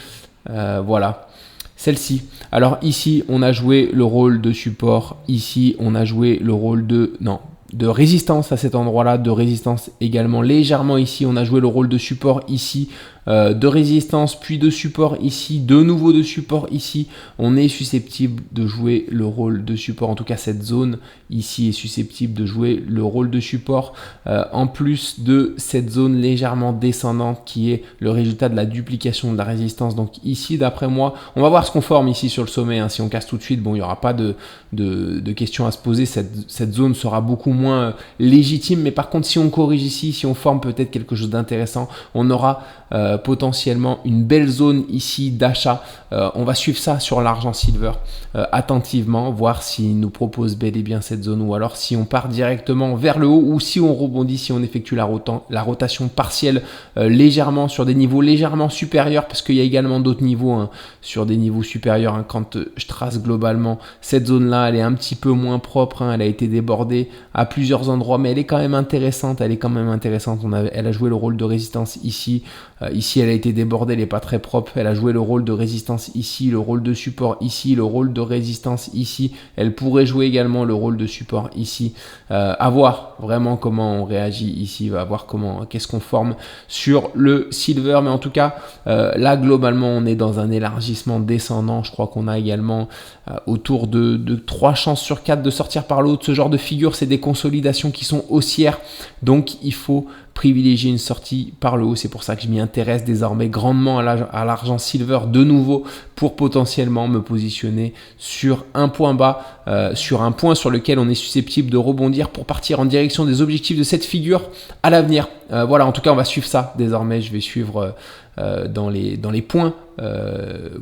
Voilà, celle-ci. Alors ici on a joué le rôle de support, ici on a joué le rôle de résistance à cet endroit-là, de résistance également légèrement ici. On a joué le rôle de support ici, de résistance, puis de support ici, de nouveau de support ici. On est susceptible de jouer le rôle de support. En tout cas, cette zone ici est susceptible de jouer le rôle de support. En plus de cette zone légèrement descendante qui est le résultat de la duplication de la résistance. Donc ici, d'après moi, on va voir ce qu'on forme ici sur le sommet. Si on casse tout de suite, bon, il n'y aura pas de questions à se poser. Cette zone sera beaucoup moins légitime. Mais par contre, si on corrige ici, si on forme peut-être quelque chose d'intéressant, on aura potentiellement une belle zone ici d'achat. On va suivre ça sur l'argent silver attentivement, voir s'il nous propose bel et bien cette zone, ou alors si on part directement vers le haut, ou si on rebondit, si on effectue la rotation partielle légèrement sur des niveaux légèrement supérieurs, parce qu'il y a également d'autres niveaux sur des niveaux supérieurs. Quand je trace globalement cette zone là, elle est un petit peu moins propre, elle a été débordée à plusieurs endroits, mais elle est quand même intéressante. Elle a joué le rôle de résistance ici. Ici, elle a été débordée, elle n'est pas très propre. Elle a joué le rôle de résistance ici, le rôle de support ici, le rôle de résistance ici. Elle pourrait jouer également le rôle de support ici. À voir vraiment comment on réagit ici, à voir qu'est-ce qu'on forme sur le silver. Mais en tout cas, là, globalement, on est dans un élargissement descendant. Je crois qu'on a également autour de 3 chances sur 4 de sortir par l'autre. Ce genre de figure, c'est des consolidations qui sont haussières. Donc, il faut privilégier une sortie par le haut. C'est pour ça que je m'y intéresse désormais grandement à l'argent silver de nouveau, pour potentiellement me positionner sur un point bas, sur un point sur lequel on est susceptible de rebondir pour partir en direction des objectifs de cette figure à l'avenir. Voilà, en tout cas, on va suivre ça désormais. Je vais suivre dans les points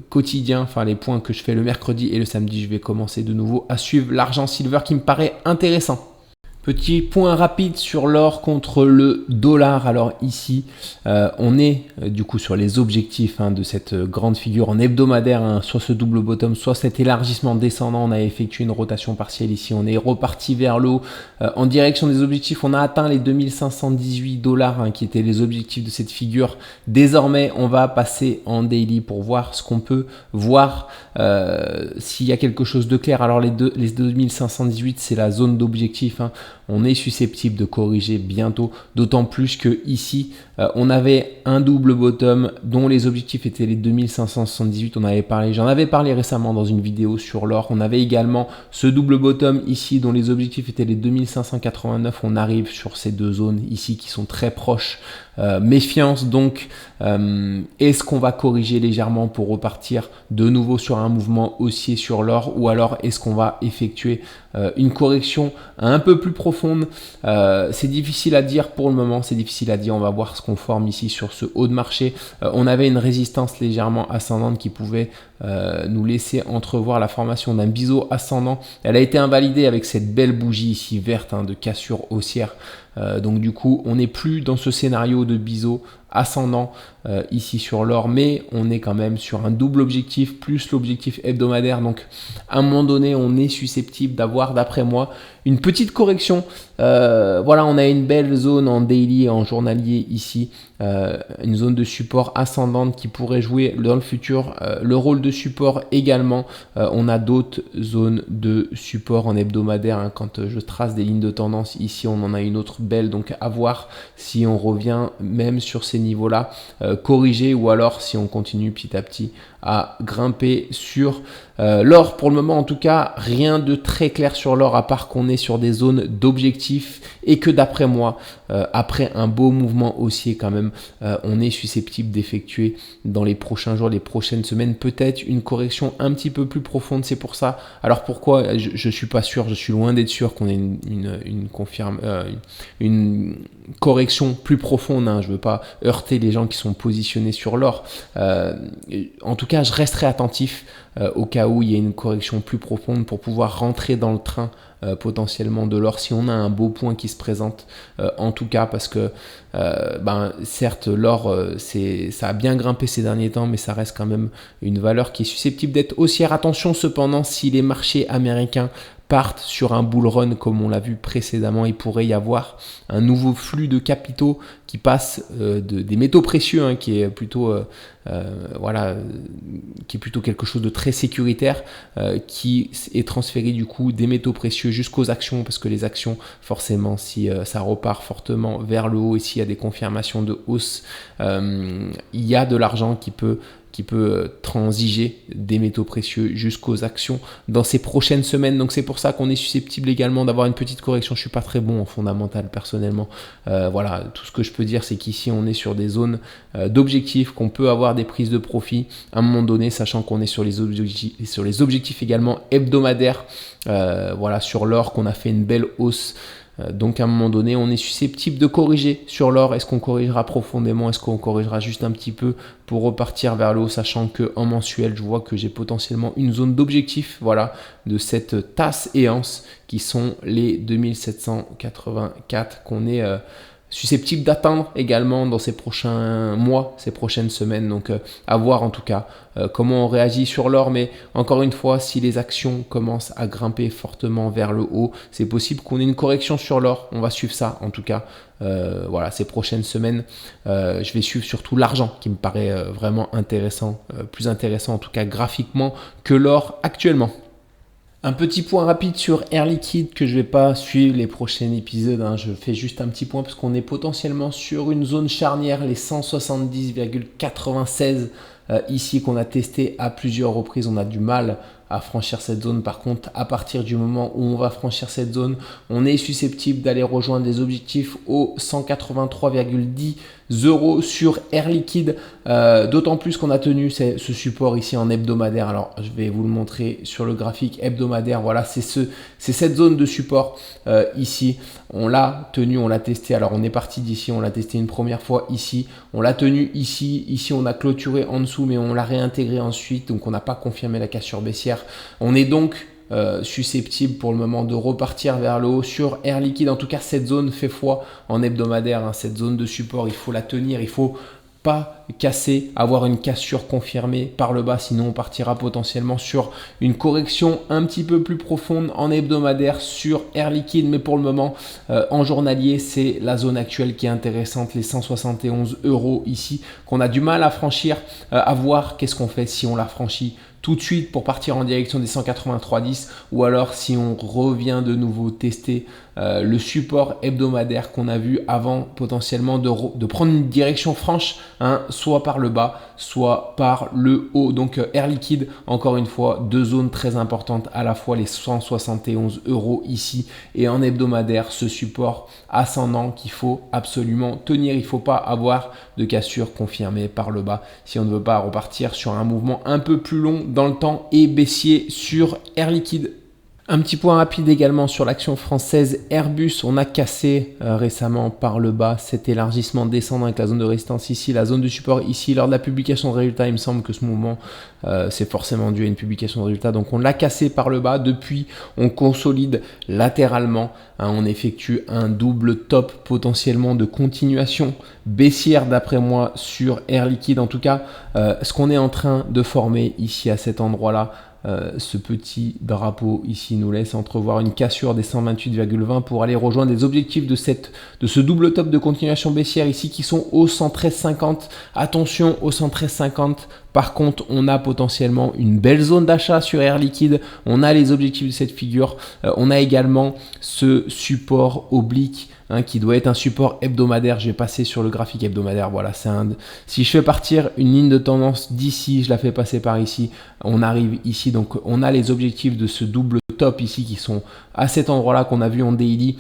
quotidiens, enfin les points que je fais le mercredi et le samedi. Je vais commencer de nouveau à suivre l'argent silver qui me paraît intéressant. Petit point rapide sur l'or contre le dollar. Alors ici, on est du coup sur les objectifs de cette grande figure en hebdomadaire, soit ce double bottom, soit cet élargissement descendant. On a effectué une rotation partielle ici, on est reparti vers le haut en direction des objectifs. On a atteint les 2518 $ qui étaient les objectifs de cette figure. Désormais, on va passer en daily pour voir ce qu'on peut voir, s'il y a quelque chose de clair. Alors les 2518, c'est la zone d'objectif. On est susceptible de corriger bientôt, d'autant plus que ici on avait un double bottom dont les objectifs étaient les 2578. J'en avais parlé récemment dans une vidéo sur l'or. On avait également ce double bottom ici dont les objectifs étaient les 2589. On arrive sur ces deux zones ici qui sont très proches. Méfiance donc. Est-ce qu'on va corriger légèrement pour repartir de nouveau sur un mouvement haussier sur l'or, ou alors est-ce qu'on va effectuer une correction un peu plus profonde? C'est difficile à dire pour le moment, c'est difficile à dire. On va voir ce qu'on forme ici sur ce haut de marché. On avait une résistance légèrement ascendante qui pouvait nous laisser entrevoir la formation d'un biseau ascendant. Elle a été invalidée avec cette belle bougie ici verte de cassure haussière. Donc du coup, on n'est plus dans ce scénario de biseau ascendant ici sur l'or, mais on est quand même sur un double objectif plus l'objectif hebdomadaire. Donc à un moment donné, on est susceptible d'avoir, d'après moi, une petite correction. Voilà, on a une belle zone en daily et en journalier ici, une zone de support ascendante qui pourrait jouer dans le futur le rôle de support également. On a d'autres zones de support en hebdomadaire. Quand je trace des lignes de tendance ici, on en a une autre belle, donc à voir si on revient même sur ces niveaux là corriger, ou alors si on continue petit à petit à grimper sur l'or. Pour le moment en tout cas, rien de très clair sur l'or à part qu'on est sur des zones d'objectifs et que d'après moi, après un beau mouvement haussier quand même, on est susceptible d'effectuer dans les prochains jours, les prochaines semaines, peut-être une correction un petit peu plus profonde. C'est pour ça. Alors pourquoi je suis pas sûr, je suis loin d'être sûr qu'on ait une correction plus profonde. Hein. Je veux pas heurter les gens qui sont positionnés sur l'or. En tout cas, je resterai attentif au cas où il y a une correction plus profonde pour pouvoir rentrer dans le train potentiellement de l'or si on a un beau point qui se présente en tout cas parce que certes l'or ça a bien grimpé ces derniers temps mais ça reste quand même une valeur qui est susceptible d'être haussière. Attention cependant, si les marchés américains partent sur un bull run comme on l'a vu précédemment, il pourrait y avoir un nouveau flux de capitaux qui passe des métaux précieux hein, qui est plutôt quelque chose de très sécuritaire qui est transféré du coup des métaux précieux jusqu'aux actions parce que les actions forcément si ça repart fortement vers le haut et s'il y a des confirmations de hausse il y a de l'argent qui peut transiger des métaux précieux jusqu'aux actions dans ces prochaines semaines. Donc c'est pour ça qu'on est susceptible également d'avoir une petite correction. Je suis pas très bon en fondamental personnellement. Tout ce que je peux dire c'est qu'ici on est sur des zones d'objectifs, qu'on peut avoir des prises de profit à un moment donné, sachant qu'on est sur les objectifs également hebdomadaires. Sur l'or qu'on a fait une belle hausse. Donc à un moment donné, on est susceptible de corriger sur l'or. Est-ce qu'on corrigera profondément? Est-ce qu'on corrigera juste un petit peu pour repartir vers le haut, sachant qu'en mensuel, je vois que j'ai potentiellement une zone d'objectif de cette tasse et anse qui sont les 2784 qu'on est susceptible d'atteindre également dans ces prochains mois, ces prochaines semaines. Donc à voir en tout cas comment on réagit sur l'or. Mais encore une fois, si les actions commencent à grimper fortement vers le haut, c'est possible qu'on ait une correction sur l'or. On va suivre ça en tout cas. Ces prochaines semaines, je vais suivre surtout l'argent qui me paraît vraiment intéressant, plus intéressant en tout cas graphiquement que l'or actuellement. Un petit point rapide sur Air Liquide que je ne vais pas suivre les prochains épisodes. Hein. Je fais juste un petit point parce qu'on est potentiellement sur une zone charnière, les 170,96 ici qu'on a testé à plusieurs reprises. On a du mal à franchir cette zone. Par contre, à partir du moment où on va franchir cette zone, on est susceptible d'aller rejoindre des objectifs aux 183,10 € sur Air Liquide. D'autant plus qu'on a tenu ce support ici en hebdomadaire. Alors, je vais vous le montrer sur le graphique hebdomadaire. Voilà, c'est cette zone de support ici. On l'a tenu, on l'a testé. Alors, on est parti d'ici, on l'a testé une première fois ici. On l'a tenu ici. Ici, on a clôturé en dessous, mais on l'a réintégré ensuite. Donc, on n'a pas confirmé la cassure baissière. On est donc susceptible pour le moment de repartir vers le haut sur Air Liquide. En tout cas, cette zone fait foi en hebdomadaire. Hein. Cette zone de support, il faut la tenir. Il faut pas casser, avoir une cassure confirmée par le bas, sinon on partira potentiellement sur une correction un petit peu plus profonde en hebdomadaire sur Air Liquide. Mais pour le moment, en journalier, c'est la zone actuelle qui est intéressante, les 171 € ici, qu'on a du mal à franchir, à voir qu'est-ce qu'on fait si on la franchit tout de suite pour partir en direction des 183,10 ou alors si on revient de nouveau tester le support hebdomadaire qu'on a vu avant potentiellement de prendre une direction franche, hein, soit par le bas, soit par le haut. Donc Air Liquide, encore une fois, deux zones très importantes, à la fois les 171 € ici et en hebdomadaire, ce support ascendant qu'il faut absolument tenir. Il ne faut pas avoir de cassure confirmée par le bas si on ne veut pas repartir sur un mouvement un peu plus long dans le temps et baissier sur Air Liquide. Un petit point rapide également sur l'action française Airbus. On a cassé récemment par le bas cet élargissement descendant avec la zone de résistance ici, la zone de support ici. Lors de la publication de résultats, il me semble que ce mouvement, c'est forcément dû à une publication de résultats. Donc on l'a cassé par le bas. Depuis, on consolide latéralement. Hein, on effectue un double top potentiellement de continuation baissière d'après moi sur Air Liquide. En tout cas, ce qu'on est en train de former ici à cet endroit-là, ce petit drapeau ici nous laisse entrevoir une cassure des 128,20 pour aller rejoindre les objectifs de ce double top de continuation baissière ici qui sont au 113,50. Attention au 113,50 Par contre, on a potentiellement une belle zone d'achat sur Air Liquide. On a les objectifs de cette figure. On a également ce support oblique qui doit être un support hebdomadaire. Je vais passer sur le graphique hebdomadaire. Voilà, si je fais partir une ligne de tendance d'ici, je la fais passer par ici. On arrive ici. Donc, on a les objectifs de ce double top ici qui sont à cet endroit-là qu'on a vu en daily.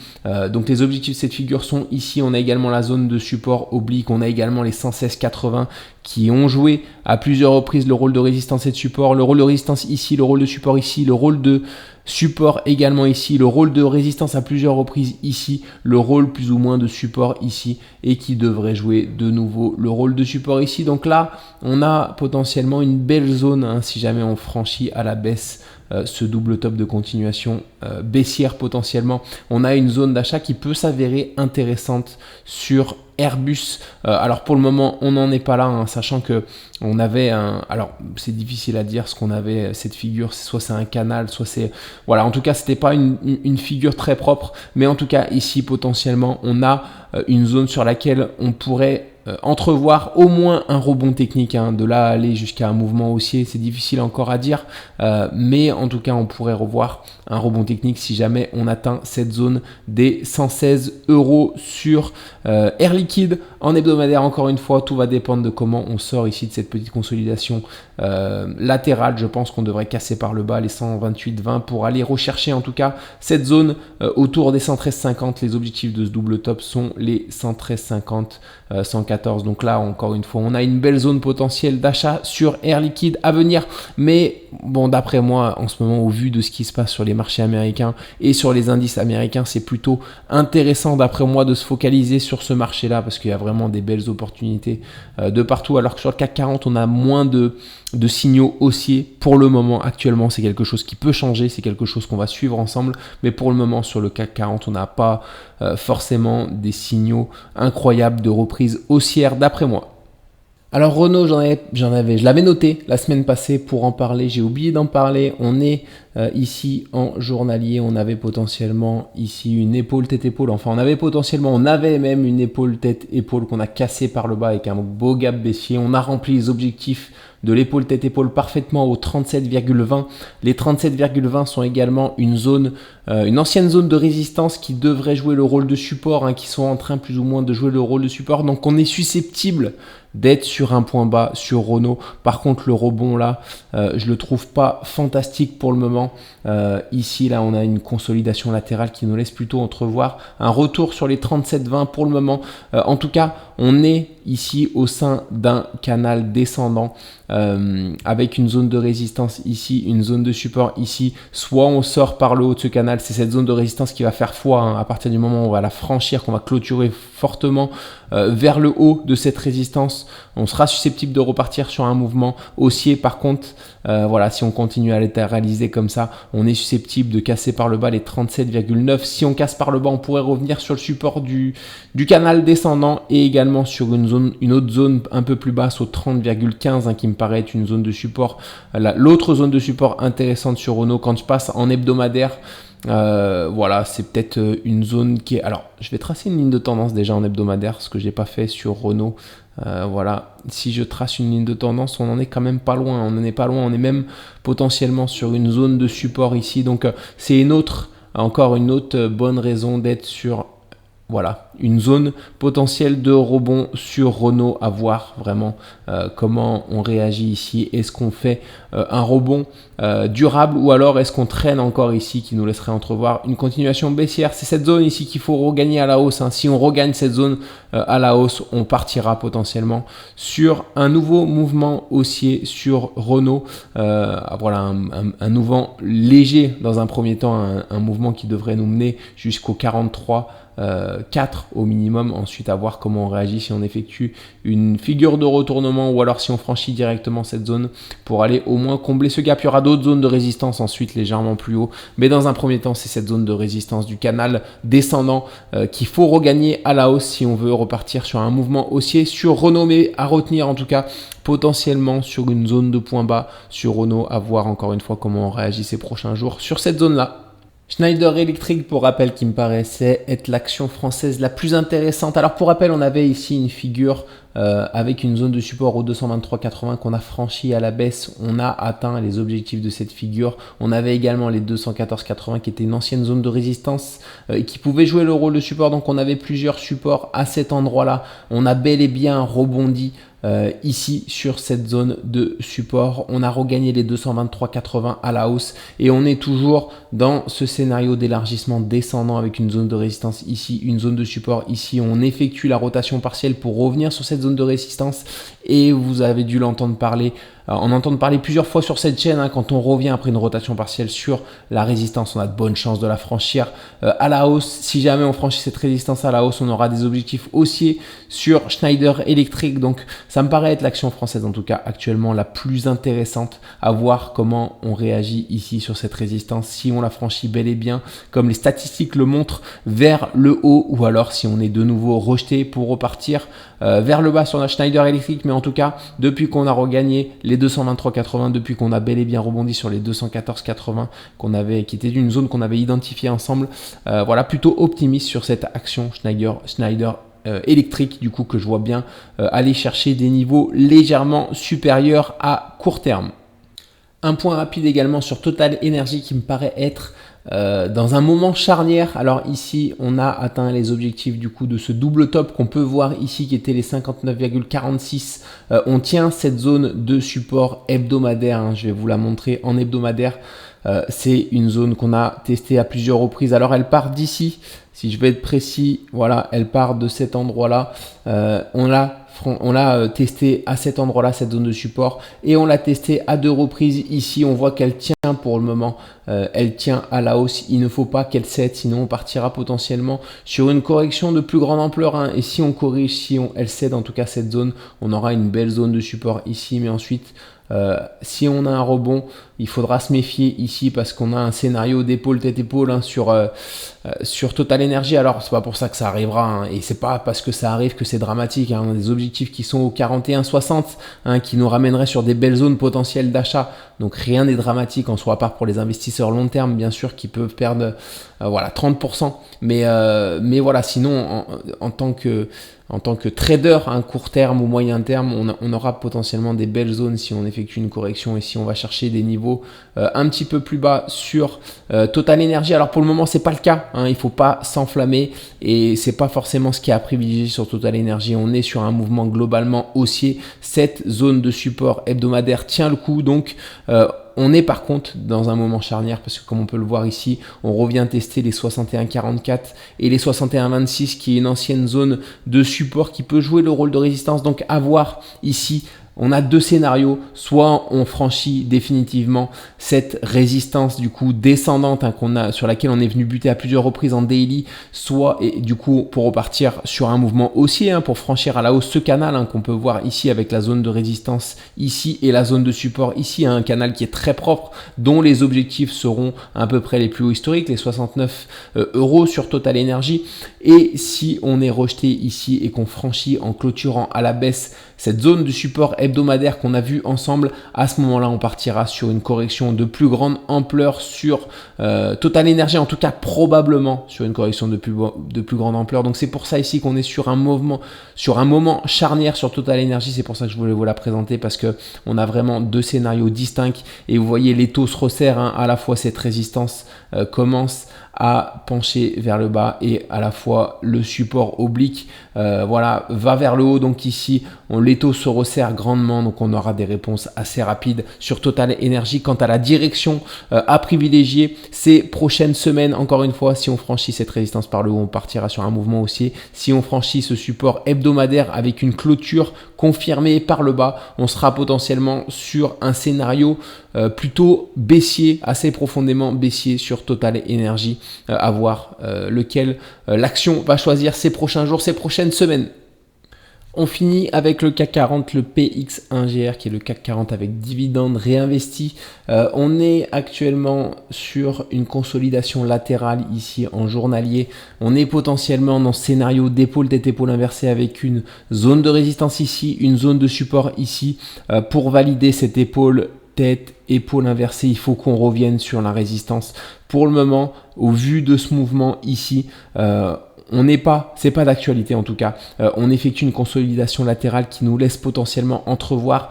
Donc, les objectifs de cette figure sont ici. On a également la zone de support oblique. On a également les 116,80 qui ont joué à plusieurs reprises le rôle de résistance et de support. Le rôle de résistance ici, le rôle de support ici, le rôle de support également ici, le rôle de résistance à plusieurs reprises ici, le rôle plus ou moins de support ici et qui devrait jouer de nouveau le rôle de support ici. Donc là, on a potentiellement une belle zone si jamais on franchit à la baisse ce double top de continuation baissière potentiellement. On a une zone d'achat qui peut s'avérer intéressante sur Airbus. Alors pour le moment, on n'en est pas là, sachant que on avait alors c'est difficile à dire ce qu'on avait cette figure, soit c'est un canal, soit c'est voilà. En tout cas, c'était pas une figure très propre, mais en tout cas ici potentiellement, on a une zone sur laquelle on pourrait entrevoir au moins un rebond technique. De là à aller jusqu'à un mouvement haussier, c'est difficile encore à dire, mais en tout cas, on pourrait revoir un rebond technique si jamais on atteint cette zone des 116 € sur Air Liquide en hebdomadaire. Encore une fois, tout va dépendre de comment on sort ici de cette petite consolidation latérale. Je pense qu'on devrait casser par le bas les 128,20 pour aller rechercher en tout cas cette zone autour des 113,50. Les objectifs de ce double top sont les 113,50, 114. Donc là, encore une fois, on a une belle zone potentielle d'achat sur Air Liquide à venir. Mais bon, d'après moi, en ce moment, au vu de ce qui se passe sur les marchés américains et sur les indices américains, c'est plutôt intéressant d'après moi de se focaliser sur ce marché-là parce qu'il y a vraiment des belles opportunités de partout. Alors que sur le CAC 40, on a moins de signaux haussiers pour le moment. Actuellement, c'est quelque chose qui peut changer, c'est quelque chose qu'on va suivre ensemble. Mais pour le moment, sur le CAC 40, on n'a pas forcément des signaux incroyables de reprise haussière d'après moi. Alors Renault, je l'avais noté la semaine passée pour en parler, j'ai oublié d'en parler. On est ici en journalier, on avait potentiellement ici une épaule tête-épaule, enfin on avait même une épaule tête-épaule qu'on a cassée par le bas avec un beau gap baissier. On a rempli les objectifs de l'épaule tête-épaule parfaitement au 37,20. Les 37,20 sont également une ancienne zone de résistance qui devrait jouer le rôle de support, qui sont en train plus ou moins de jouer le rôle de support. Donc on est susceptible d'être sur un point bas sur Renault. Par contre, le rebond là, je le trouve pas fantastique pour le moment. Ici, là, on a une consolidation latérale qui nous laisse plutôt entrevoir un retour sur les 37,20 pour le moment. En tout cas, on est ici au sein d'un canal descendant avec une zone de résistance ici, une zone de support ici. Soit on sort par le haut de ce canal, c'est cette zone de résistance qui va faire foi à partir du moment où on va la franchir, qu'on va clôturer fortement vers le haut de cette résistance. On sera susceptible de repartir sur un mouvement haussier. Par contre, voilà, si on continue à latéraliser comme ça, on est susceptible de casser par le bas les 37,9. Si on casse par le bas, on pourrait revenir sur le support du canal descendant et également sur une autre zone un peu plus basse au 30,15 qui me paraît être une zone de support. L'autre zone de support intéressante sur Renault quand je passe en hebdomadaire. Voilà, c'est peut-être une zone qui est... Alors, je vais tracer une ligne de tendance déjà en hebdomadaire, ce que j'ai pas fait sur Renault. Voilà, si je trace une ligne de tendance, on n'en est quand même pas loin. On est même potentiellement sur une zone de support ici. Donc, c'est encore une autre bonne raison d'être sur... Voilà, une zone potentielle de rebond sur Renault, à voir vraiment comment on réagit ici. Est-ce qu'on fait un rebond durable ou alors est-ce qu'on traîne encore ici qui nous laisserait entrevoir une continuation baissière? C'est cette zone ici qu'il faut regagner à la hausse. Si on regagne cette zone à la hausse, on partira potentiellement sur un nouveau mouvement haussier sur Renault. Voilà, un mouvement léger dans un premier temps, un mouvement qui devrait nous mener jusqu'au 43. 4 au minimum, ensuite à voir comment on réagit si on effectue une figure de retournement ou alors si on franchit directement cette zone pour aller au moins combler ce gap. Il y aura d'autres zones de résistance ensuite légèrement plus haut, mais dans un premier temps c'est cette zone de résistance du canal descendant qu'il faut regagner à la hausse si on veut repartir sur un mouvement haussier sur Renault. Mais à retenir en tout cas potentiellement sur une zone de point bas sur Renault, à voir encore une fois comment on réagit ces prochains jours sur cette zone là. Schneider Electric, pour rappel, qui me paraissait être l'action française la plus intéressante. Alors pour rappel, on avait ici une figure avec une zone de support au 223,80 qu'on a franchi à la baisse. On a atteint les objectifs de cette figure. On avait également les 214,80 qui était une ancienne zone de résistance et qui pouvait jouer le rôle de support. Donc on avait plusieurs supports à cet endroit-là. On a bel et bien rebondi ici sur cette zone de support. On a regagné les 223,80 à la hausse et on est toujours dans ce scénario d'élargissement descendant avec une zone de résistance ici, une zone de support ici. On effectue la rotation partielle pour revenir sur cette zone de résistance et vous avez dû l'entendre parler. On entend parler plusieurs fois sur cette chaîne, quand on revient après une rotation partielle sur la résistance, on a de bonnes chances de la franchir à la hausse. Si jamais on franchit cette résistance à la hausse, on aura des objectifs haussiers sur Schneider Electric. Donc ça me paraît être l'action française en tout cas actuellement la plus intéressante à voir comment on réagit ici sur cette résistance. Si on la franchit bel et bien, comme les statistiques le montrent, vers le haut ou alors si on est de nouveau rejeté pour repartir vers le bas sur la Schneider Electric. Mais en tout cas, depuis qu'on a regagné les 223,80, depuis qu'on a bel et bien rebondi sur les 214,80 qui était une zone qu'on avait identifiée ensemble, voilà, plutôt optimiste sur cette action Schneider électrique, du coup, que je vois bien aller chercher des niveaux légèrement supérieurs à court terme. Un point rapide également sur Total Energy qui me paraît être dans un moment charnière. Alors ici, on a atteint les objectifs du coup de ce double top qu'on peut voir ici qui était les 59,46. On tient cette zone de support hebdomadaire. Je vais vous la montrer en hebdomadaire. C'est une zone qu'on a testée à plusieurs reprises. Alors elle part d'ici. Si je vais être précis, voilà, elle part de cet endroit-là. On l'a testé à cet endroit-là, cette zone de support, et on l'a testé à 2 reprises. Ici, on voit qu'elle tient pour le moment. Elle tient à la hausse. Il ne faut pas qu'elle cède, sinon on partira potentiellement sur une correction de plus grande ampleur. Et si on corrige, elle cède en tout cas cette zone, on aura une belle zone de support ici. Mais ensuite, si on a un rebond, il faudra se méfier ici parce qu'on a un scénario d'épaule tête-épaule sur Total Energy. Alors c'est pas pour ça que ça arrivera et c'est pas parce que ça arrive que c'est dramatique. On a des objectifs qui sont au 41,60 qui nous ramèneraient sur des belles zones potentielles d'achat. Donc rien n'est dramatique en soi, à part pour les investisseurs long terme bien sûr qui peuvent perdre 30%. Mais voilà, sinon en tant que trader, court terme ou moyen terme, on aura potentiellement des belles zones si on effectue une correction et si on va chercher des niveaux un petit peu plus bas sur Total Energy. Alors pour le moment, c'est pas le cas. Il faut pas s'enflammer et c'est pas forcément ce qui est à privilégier sur Total Energy. On est sur un mouvement globalement haussier. Cette zone de support hebdomadaire tient le coup. Donc on est par contre dans un moment charnière parce que comme on peut le voir ici, on revient tester les 61,44 et les 61,26 qui est une ancienne zone de support qui peut jouer le rôle de résistance. Donc à voir ici. On a 2 scénarios, soit on franchit définitivement cette résistance du coup descendante sur laquelle on est venu buter à plusieurs reprises en daily, soit et du coup pour repartir sur un mouvement haussier pour franchir à la hausse ce canal qu'on peut voir ici avec la zone de résistance ici et la zone de support ici, un canal qui est très propre dont les objectifs seront à peu près les plus hauts historiques, les 69 € sur Total Energy. Et si on est rejeté ici et qu'on franchit en clôturant à la baisse cette zone de support hebdomadaire qu'on a vu ensemble, à ce moment-là, on partira sur une correction de plus grande ampleur sur Total Energy, en tout cas probablement sur une correction de plus grande ampleur. Donc c'est pour ça ici qu'on est sur un moment charnière sur Total Energy. C'est pour ça que je voulais vous la présenter parce que on a vraiment 2 scénarios distincts et vous voyez les taux se resserrent. À la fois cette résistance commence à pencher vers le bas et à la fois le support oblique va vers le haut. Donc ici les taux se resserrent grandement, donc on aura des réponses assez rapides sur Total Energy. Quant à la direction à privilégier ces prochaines semaines, encore une fois, si on franchit cette résistance par le haut, on partira sur un mouvement haussier. Si on franchit ce support hebdomadaire avec une clôture confirmée par le bas, on sera potentiellement sur un scénario plutôt baissier, assez profondément baissier sur Total Energy, à voir lequel l'action va choisir ces prochains jours, ces prochaines semaines. On finit avec le CAC 40, le PX1GR qui est le CAC 40 avec dividendes réinvestis. On est actuellement sur une consolidation latérale ici en journalier. On est potentiellement dans ce scénario d'épaule tête-épaule inversée avec une zone de résistance ici, une zone de support ici. Pour valider cette épaule épaule inversée, il faut qu'on revienne sur la résistance. Pour le moment, au vu de ce mouvement ici, c'est pas d'actualité en tout cas. On effectue une consolidation latérale qui nous laisse potentiellement entrevoir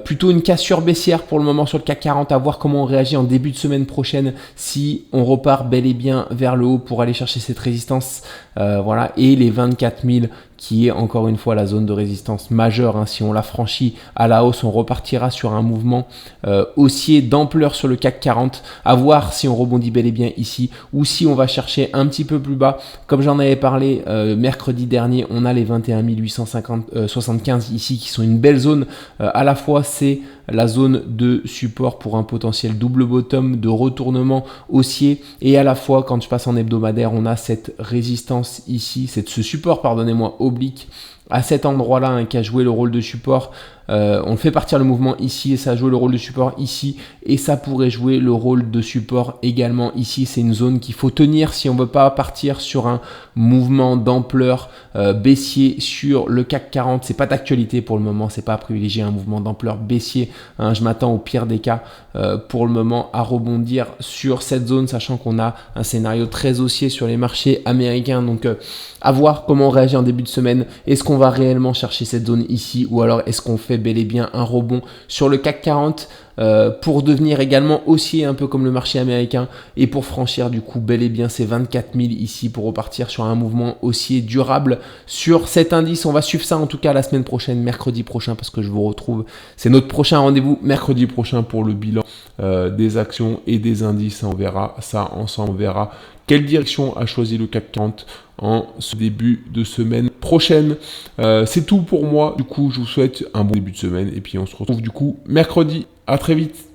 plutôt une cassure baissière pour le moment sur le CAC 40, à voir comment on réagit en début de semaine prochaine, si on repart bel et bien vers le haut pour aller chercher cette résistance, voilà, et les 24 000 qui est encore une fois la zone de résistance majeure. Si on la franchit à la hausse, on repartira sur un mouvement haussier d'ampleur sur le CAC 40, à voir si on rebondit bel et bien ici ou si on va chercher un petit peu plus bas. Comme j'en avais parlé mercredi dernier, on a les 21 875 ici qui sont une belle zone. À la fois c'est la zone de support pour un potentiel double bottom de retournement haussier, et à la fois quand je passe en hebdomadaire, on a cette résistance ici, ce support pardonnez-moi oblique à cet endroit-là qui a joué le rôle de support. On fait partir le mouvement ici et ça a joué le rôle de support ici, et ça pourrait jouer le rôle de support également ici. C'est une zone qu'il faut tenir si on ne veut pas partir sur un mouvement d'ampleur baissier sur le CAC 40. C'est pas d'actualité pour le moment, c'est pas à privilégier un mouvement d'ampleur baissier. Je m'attends au pire des cas pour le moment à rebondir sur cette zone, sachant qu'on a un scénario très haussier sur les marchés américains. Donc à voir comment on réagit en début de semaine. Est-ce qu'on va réellement chercher cette zone ici, ou alors est-ce qu'on fait bel et bien un rebond sur le CAC 40 pour devenir également haussier un peu comme le marché américain, et pour franchir du coup bel et bien ces 24 000 ici pour repartir sur un mouvement haussier durable sur cet indice. On va suivre ça en tout cas la semaine prochaine, mercredi prochain, parce que je vous retrouve, c'est notre prochain rendez-vous mercredi prochain pour le bilan des actions et des indices. On verra ça ensemble, on verra quelle direction a choisi le CAC 40 en ce début de semaine prochaine. C'est tout pour moi. Du coup, je vous souhaite un bon début de semaine et puis on se retrouve du coup mercredi. À très vite.